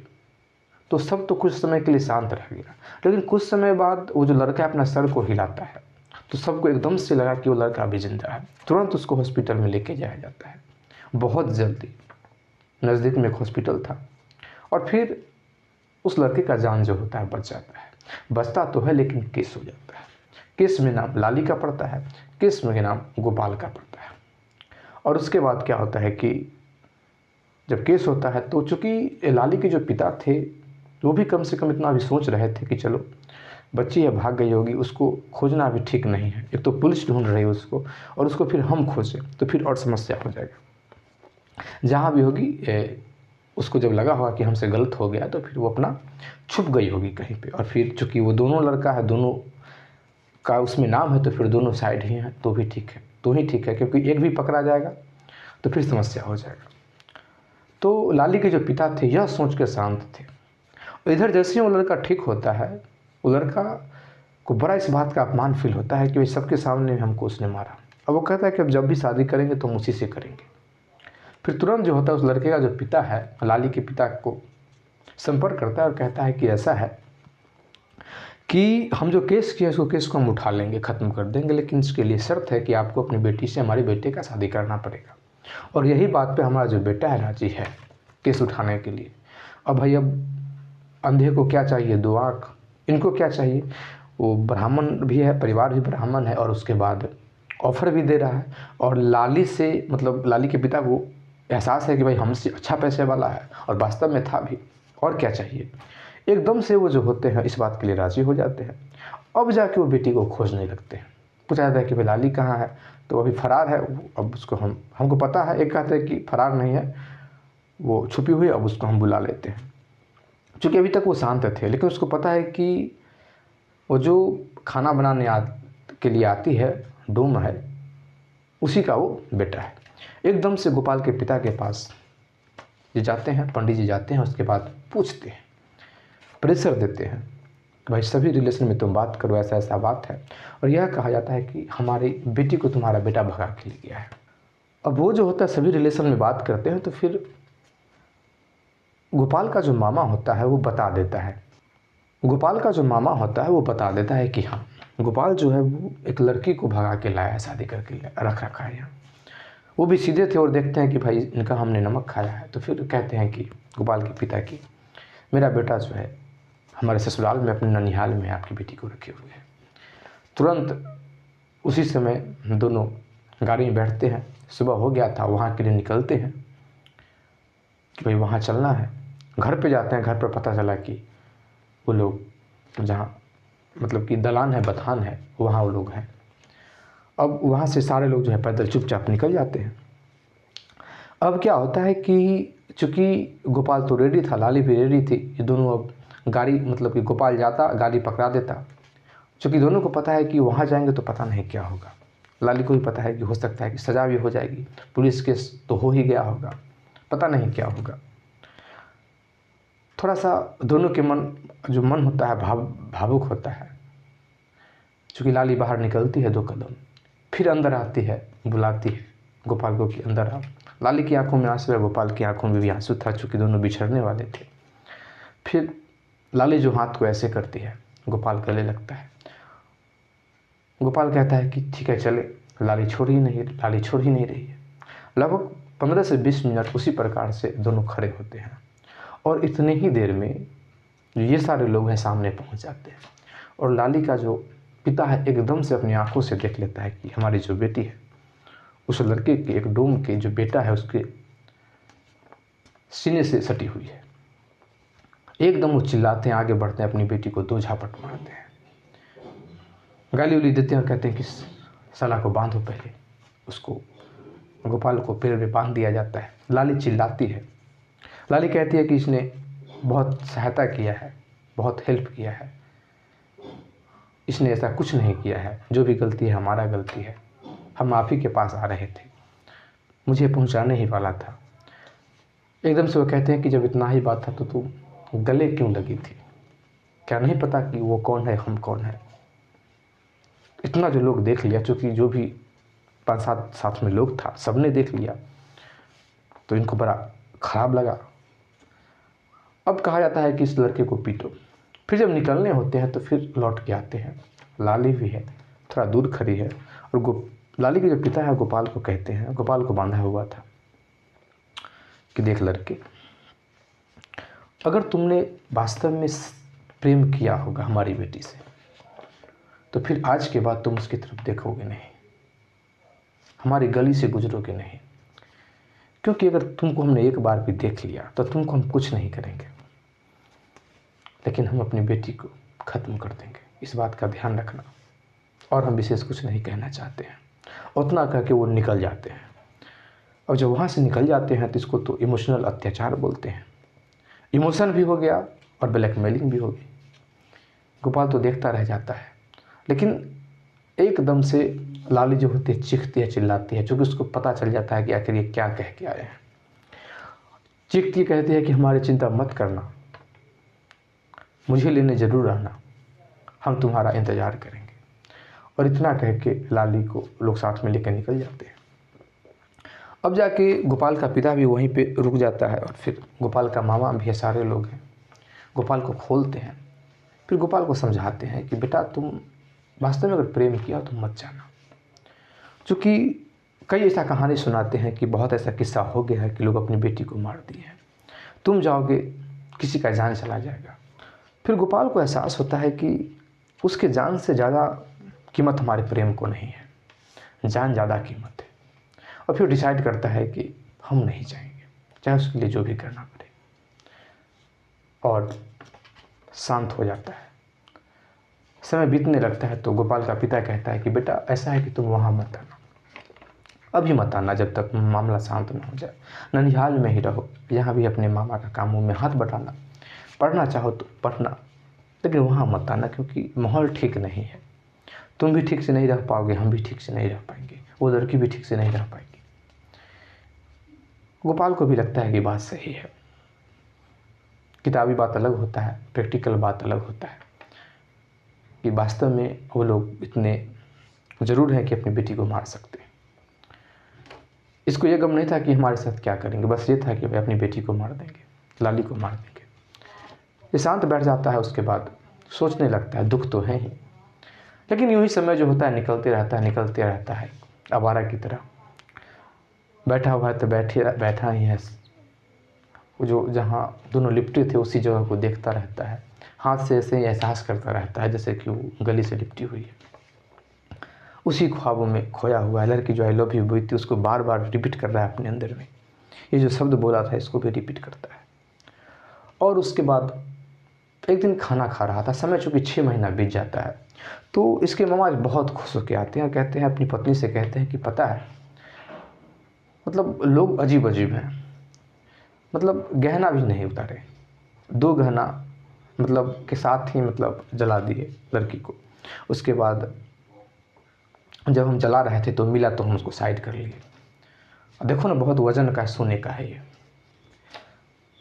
तो सब तो कुछ समय के लिए शांत रह गया। लेकिन कुछ समय बाद वो जो लड़का अपना सर को हिलाता है तो सबको एकदम से लगा कि वो लड़का अभी जिंदा है। तुरंत उसको हॉस्पिटल में लेके जाया जाता है, बहुत जल्दी। नज़दीक में एक हॉस्पिटल था और फिर उस लड़के का जान जो होता है बच जाता है। बचता तो है लेकिन केस हो जाता है। केस में नाम लाली का पड़ता है, केस में नाम गोपाल का पड़ता है। और उसके बाद क्या होता है कि जब केस होता है तो चूँकि लाली के जो पिता थे वो भी कम से कम इतना भी सोच रहे थे कि चलो बच्ची है भाग गई होगी, उसको खोजना भी ठीक नहीं है। एक तो पुलिस ढूंढ रही है उसको और उसको फिर हम खोजें तो फिर और समस्या हो जाएगा। जहाँ भी होगी उसको जब लगा होगा कि हमसे गलत हो गया तो फिर वो अपना छुप गई होगी कहीं पे। और फिर चूँकि वो दोनों लड़का है, दोनों का उसमें नाम है तो फिर दोनों साइड ही हैं तो भी ठीक है, तो ही ठीक है, क्योंकि एक भी पकड़ा जाएगा तो फिर समस्या हो जाएगा। तो लाली के जो पिता थे यह सोच के शांत थे। इधर जैसे ही वो लड़का ठीक होता है, वो लड़का को बड़ा इस बात का अपमान फील होता है कि भाई सबके सामने हमको उसने मारा। अब वो कहता है कि अब जब भी शादी करेंगे तो हम उसी से करेंगे। फिर तुरंत जो होता है उस लड़के का जो पिता है लाली के पिता को संपर्क करता है और कहता है कि ऐसा है कि हम जो केस किया उसको केस को हम उठा लेंगे, ख़त्म कर देंगे, लेकिन इसके लिए शर्त है कि आपको अपनी बेटी से हमारे बेटे का शादी करना पड़ेगा। और यही बात पे हमारा जो बेटा है राजी है केस उठाने के लिए। अब भाई अब अंधे को क्या चाहिए, दो आँख, इनको क्या चाहिए। वो ब्राह्मण भी है, परिवार भी ब्राह्मण है और उसके बाद ऑफ़र भी दे रहा है। और लाली से मतलब लाली के पिता को एहसास है कि भाई हमसे अच्छा पैसे वाला है और वास्तव में था भी, और क्या चाहिए। एकदम से वो जो होते हैं इस बात के लिए राज़ी हो जाते हैं। अब जाके वो बेटी को खोजने लगते हैं। पूछा जाता है कि भाई लाली कहाँ है, तो अभी फ़रार है। अब उसको हमको पता है, एक कहते हैं कि फ़रार नहीं है, वो छुपी हुई, अब उसको हम बुला लेते हैं। चूँकि अभी तक वो शांत थे, लेकिन उसको पता है कि वो जो खाना बनाने के लिए आती है डोम है, उसी का वो बेटा है। एकदम से गोपाल के पिता के पास ये जाते हैं, पंडित जी जाते हैं, उसके बाद पूछते हैं, प्रेशर देते हैं कि भाई सभी रिलेशन में तुम बात करो, ऐसा ऐसा बात है। और यह कहा जाता है कि हमारी बेटी को तुम्हारा बेटा भगा के ले गया है। अब वो जो होता है सभी रिलेशन में बात करते हैं तो फिर गोपाल का जो मामा होता है वो बता देता है। गोपाल का जो मामा होता है वो बता देता है कि हाँ, गोपाल जो है वो एक लड़की को भगा के लाया है, शादी करके रख रखा है यहाँ। वो भी सीधे थे और देखते हैं कि भाई इनका हमने नमक खाया है। तो फिर कहते हैं कि गोपाल के पिता की मेरा बेटा जो है हमारे ससुराल में अपने ननिहाल में आपकी बेटी को रखे हुए है। तुरंत उसी समय दोनों गाड़ी में बैठते हैं, सुबह हो गया था, वहाँ के लिए निकलते हैं कि भाई वहाँ चलना है। घर पे जाते हैं, घर पर पता चला कि वो लोग जहाँ मतलब कि दलान है, बथान है, वहाँ वो लोग हैं। अब वहाँ से सारे लोग जो है पैदल चुपचाप निकल जाते हैं। अब क्या होता है कि चूँकि गोपाल तो रेडी था, लाली भी रेडी थी, ये दोनों अब गाड़ी मतलब कि गोपाल जाता, गाड़ी पकड़ा देता। क्योंकि दोनों को पता है कि वहाँ जाएंगे तो पता नहीं क्या होगा। लाली को भी पता है कि हो सकता है कि सज़ा भी हो जाएगी, पुलिस केस तो हो ही गया होगा, पता नहीं क्या होगा। थोड़ा सा दोनों के जो मन होता है भावुक होता है। चूँकि लाली बाहर निकलती है 2 कदम, फिर अंदर आती है, बुलाती है गोपाल को कि अंदर आओ। लाली की आंखों में आंसू है, गोपाल की आंखों में भी आंसू था, चूँकि दोनों बिछड़ने वाले थे। फिर लाली जो हाथ को ऐसे करती है, गोपाल गले लगता है। गोपाल कहता है कि ठीक है चले, लाली छोड़ ही नहीं रही है। लगभग 15 से 20 मिनट उसी प्रकार से दोनों खड़े होते हैं, और इतने ही देर में ये सारे लोग हैं सामने पहुंच जाते हैं। और लाली का जो पिता है एकदम से अपनी आंखों से देख लेता है कि हमारी जो बेटी है, उस लड़के के एक डोम के जो बेटा है उसके सीने से सटी हुई है। एकदम वो चिल्लाते हैं, आगे बढ़ते हैं, अपनी बेटी को 2 झापट मारते हैं, गाली उली देते हैं और कहते हैं कि साला को बांधो पहले। उसको गोपाल को पैर में बांध दिया जाता है। लाली चिल्लाती है, लाली कहती है कि इसने बहुत सहायता किया है, बहुत हेल्प किया है, इसने ऐसा कुछ नहीं किया है, जो भी गलती है हमारा गलती है, हम आप ही के पास आ रहे थे, मुझे पहुंचाने ही वाला था। एकदम से वो कहते हैं कि जब इतना ही बात था तो तू गले क्यों लगी थी? क्या नहीं पता कि वो कौन है, हम कौन है? इतना जो लोग देख लिया, चूँकि जो भी 5-7 साथ में लोग था सबने देख लिया, तो इनको बड़ा ख़राब लगा। अब कहा जाता है कि इस लड़के को पीटो। फिर जब निकलने होते हैं तो फिर लौट के आते हैं। लाली भी है, थोड़ा दूर खड़ी है, और लाली के जो पिता है गोपाल को कहते हैं, गोपाल को बांधा हुआ था, कि देख लड़के, अगर तुमने वास्तव में प्रेम किया होगा हमारी बेटी से, तो फिर आज के बाद तुम उसकी तरफ देखोगे नहीं, हमारी गली से गुजरोगे नहीं। क्योंकि अगर तुमको हमने एक बार भी देख लिया तो तुमको हम कुछ नहीं करेंगे, लेकिन हम अपनी बेटी को ख़त्म कर देंगे, इस बात का ध्यान रखना। और हम विशेष कुछ नहीं कहना चाहते हैं। उतना कह के वो निकल जाते हैं। और जब वहाँ से निकल जाते हैं तो इसको तो इमोशनल अत्याचार बोलते हैं। इमोशन भी हो गया और ब्लैकमेलिंग भी हो गई। गोपाल तो देखता रह जाता है, लेकिन एकदम से लाली जो होती है चीखती है, चिल्लाती है, क्योंकि उसको पता चल जाता है कि आखिर ये क्या कह के आए हैं। चीखती कहती है कि हमारी चिंता मत करना, मुझे लेने ज़रूर आना, हम तुम्हारा इंतज़ार करेंगे। और इतना कह के लाली को लोग साथ में लेकर निकल जाते हैं। अब जाके गोपाल का पिता भी वहीं पे रुक जाता है, और फिर गोपाल का मामा भी है, सारे लोग हैं, गोपाल को खोलते हैं। फिर गोपाल को समझाते हैं कि बेटा तुम वास्तव में अगर प्रेम किया तो मत जाना। चूँकि कई ऐसा कहानी सुनाते हैं कि बहुत ऐसा किस्सा हो गया है कि लोग अपनी बेटी को मार दिए हैं, तुम जाओगे किसी का जान चला जाएगा। फिर गोपाल को एहसास होता है कि उसके जान से ज़्यादा कीमत हमारे प्रेम को नहीं है, जान ज़्यादा कीमत है। और फिर डिसाइड करता है कि हम नहीं जाएंगे, चाहे उसके लिए जो भी करना पड़े, और शांत हो जाता है। समय बीतने लगता है तो गोपाल का पिता कहता है कि बेटा ऐसा है कि तुम वहाँ मत आना, अभी मत आना, जब तक मामला शांत न हो जाए। ननिहाल में ही रहो, यहाँ भी अपने मामा का कामों में हाथ बटाना, पढ़ना चाहो तो पढ़ना, लेकिन वहाँ मत आना, क्योंकि माहौल ठीक नहीं है। तुम भी ठीक से नहीं रह पाओगे, हम भी ठीक से नहीं रह पाएंगे, वो लड़की भी ठीक से नहीं रह पाएगी। गोपाल को भी लगता है कि बात सही है। किताबी बात अलग होता है, प्रैक्टिकल बात अलग होता है, कि वास्तव में वो लोग इतने ज़रूर हैं कि अपनी बेटी को मार सकते हैं। इसको ये गम नहीं था कि हमारे साथ क्या करेंगे, बस ये था कि वे अपनी बेटी को मार देंगे, लाली को मार देंगे। ये शांत बैठ जाता है, उसके बाद सोचने लगता है दुख तो है ही, लेकिन यूँ ही समय जो होता है निकलते रहता है आवारा की तरह। बैठा हुआ है तो बैठा ही है, वो जो जहाँ दोनों लिपटे थे उसी जगह को देखता रहता है, हाथ से ऐसे ही एहसास करता रहता है जैसे कि वो गली से लिपटी हुई है। उसी ख्वाबों में खोया हुआ है। लड़की जो आई लव यू बोली थी उसको बार बार रिपीट कर रहा है अपने अंदर में, ये जो शब्द बोला था इसको भी रिपीट करता है। और उसके बाद एक दिन खाना खा रहा था, समय चूँकि 6 महीना बीत जाता है, तो इसके मामा बहुत खुश होकर आते हैं और कहते हैं, अपनी पत्नी से कहते हैं कि पता है, मतलब लोग अजीब अजीब हैं, मतलब गहना भी नहीं उतारे, 2 गहना मतलब के साथ ही मतलब जला दिए लड़की को। उसके बाद जब हम जला रहे थे तो मिला तो हम उसको साइड कर लिए। देखो ना, बहुत वजन का सोने का है ये।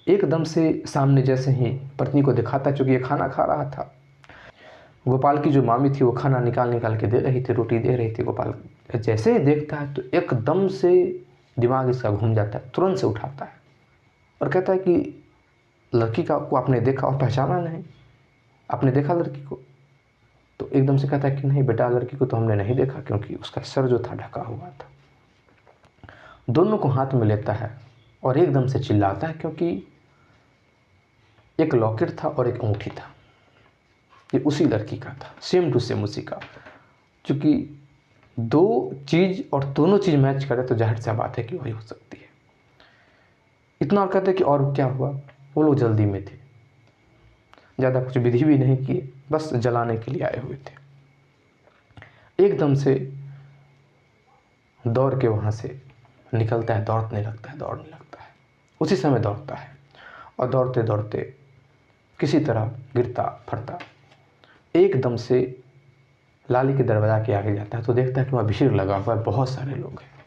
एकदम से सामने जैसे ही पत्नी को दिखाता, चूँकि ये खाना खा रहा था, गोपाल की जो मामी थी वो खाना निकाल निकाल के दे रही थी, रोटी दे रही थी। गोपाल जैसे ही देखता है तो एकदम से दिमाग इसका घूम जाता है, तुरंत से उठाता है और कहता है कि लड़की को आपने देखा और पहचाना नहीं? आपने देखा लड़की को? तो एकदम से कहता है कि नहीं बेटा, लड़की को तो हमने नहीं देखा, क्योंकि उसका सर जो था ढका हुआ था। दोनों को हाथ में लेता है और एकदम से चिल्लाता है, क्योंकि एक लॉकेट था और एक अंगूठी था, ये उसी लड़की का था, सेम टू सेम उसी का। क्योंकि दो चीज़ और दोनों चीज़ मैच करे तो जाहिर सी बात है कि वही हो सकती है। इतना और कहते हैं कि और क्या हुआ? वो लोग जल्दी में थे, ज़्यादा कुछ विधि भी नहीं किए, बस जलाने के लिए आए हुए थे। एकदम से दौड़ के वहाँ से निकलता है, दौड़ने लगता है, उसी समय दौड़ता है और दौड़ते दौड़ते किसी तरह गिरता फटता एकदम से लाली के दरवाज़ा के आगे जाता है तो देखता है कि वहाँ भीड़ लगा हुआ है, बहुत सारे लोग हैं।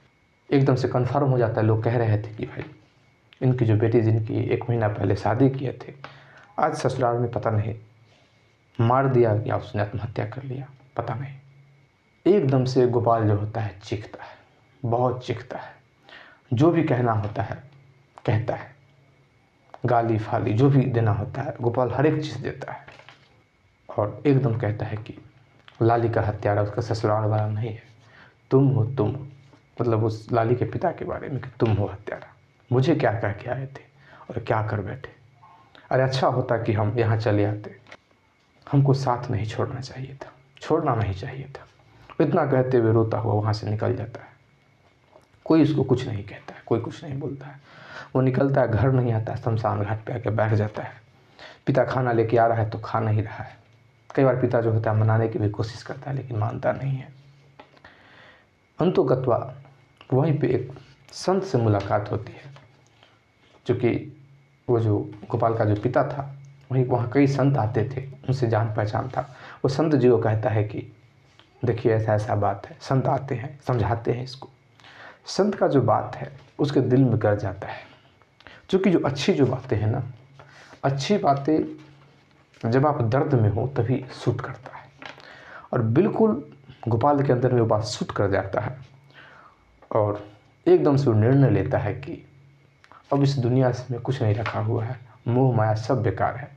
एकदम से कन्फर्म हो जाता है, लोग कह रहे थे कि भाई इनकी जो बेटी जिनकी 1 महीना पहले शादी किए थे, आज ससुराल में पता नहीं मार दिया या उसने आत्महत्या कर लिया, पता नहीं। एकदम से गोपाल जो होता है चीखता है, बहुत चीखता है, जो भी कहना होता है कहता है, गाली फाली जो भी देना होता है गोपाल हर एक चीज़ देता है। और एकदम कहता है कि लाली का हत्यारा उसका ससुराल वाला नहीं है, तुम हो, तुम, मतलब उस लाली के पिता के बारे में कि तुम हो हत्यारा, मुझे क्या कह के आए थे और क्या कर बैठे? अरे अच्छा होता कि हम यहाँ चले आते, हमको साथ नहीं छोड़ना चाहिए था, छोड़ना नहीं चाहिए था। इतना कहते हुए रोता हुआ वहाँ से निकल जाता है। कोई उसको कुछ नहीं कहता है, कोई कुछ नहीं बोलता है। वो निकलता है, घर नहीं आता है, शमशान घाट पे आके बैठ जाता है। पिता खाना लेके आ रहा है तो खा नहीं रहा है। कई बार पिता जो होता है मनाने की भी कोशिश करता है, लेकिन मानता नहीं है। अंतोगत्वा वहीं पे एक संत से मुलाकात होती है, क्योंकि वो जो गोपाल का जो पिता था वहाँ कई संत आते थे, उनसे जान पहचान था। वो संत जी को कहता है कि देखिए ऐसा ऐसा बात है। संत आते हैं, समझाते हैं इसको। संत का जो बात है उसके दिल में गड़ जाता है, क्योंकि जो अच्छी जो बातें हैं ना, अच्छी बातें जब आप दर्द में हो तभी सूट करता है। और बिल्कुल गोपाल के अंदर में वो बात सूट कर जाता है और एकदम से वो निर्णय लेता है कि अब इस दुनिया में कुछ नहीं रखा हुआ है, मोह माया सब बेकार है।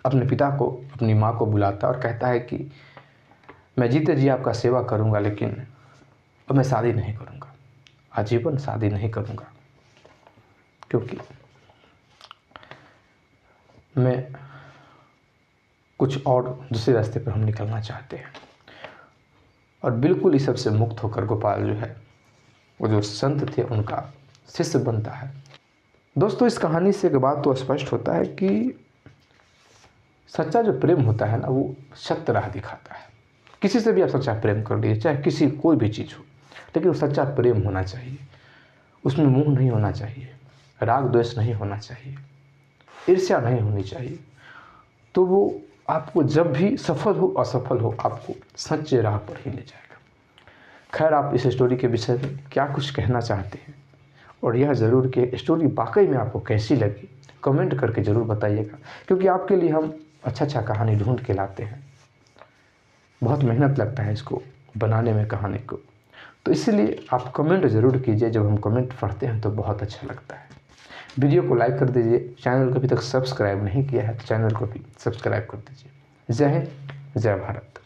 अपने पिता को, अपनी माँ को बुलाता और कहता है कि मैं जीते जी आपका सेवा करूँगा, लेकिन अब मैं शादी नहीं करूँगा, आजीवन शादी नहीं करूँगा, क्योंकि मैं कुछ और दूसरे रास्ते पर हम निकलना चाहते हैं। और बिल्कुल इस सब से मुक्त होकर गोपाल जो है वो जो संत थे उनका शिष्य बनता है। दोस्तों, इस कहानी से एक बात तो स्पष्ट होता है कि सच्चा जो प्रेम होता है ना, वो सत्य राह दिखाता है। किसी से भी आप सच्चा प्रेम कर लीजिए, चाहे किसी कोई भी चीज़ हो, लेकिन वो सच्चा प्रेम होना चाहिए। उसमें मोह नहीं होना चाहिए, राग द्वेष नहीं होना चाहिए, ईर्ष्या नहीं होनी चाहिए। तो वो आपको जब भी सफल हो असफल हो, आपको सच्चे राह पर ही ले जाएगा। खैर, आप इस स्टोरी के विषय में क्या कुछ कहना चाहते हैं, और यह ज़रूर कि स्टोरी वाकई में आपको कैसी लगी, कमेंट करके ज़रूर बताइएगा, क्योंकि आपके लिए हम अच्छा कहानी ढूंढ के लाते हैं। बहुत मेहनत लगता है इसको बनाने में, कहानी को, तो इसलिए आप कमेंट ज़रूर कीजिए। जब हम कमेंट पढ़ते हैं तो बहुत अच्छा लगता है। वीडियो को लाइक कर दीजिए, चैनल को अभी तक सब्सक्राइब नहीं किया है तो चैनल को भी सब्सक्राइब कर दीजिए। जय हिंद, जय भारत।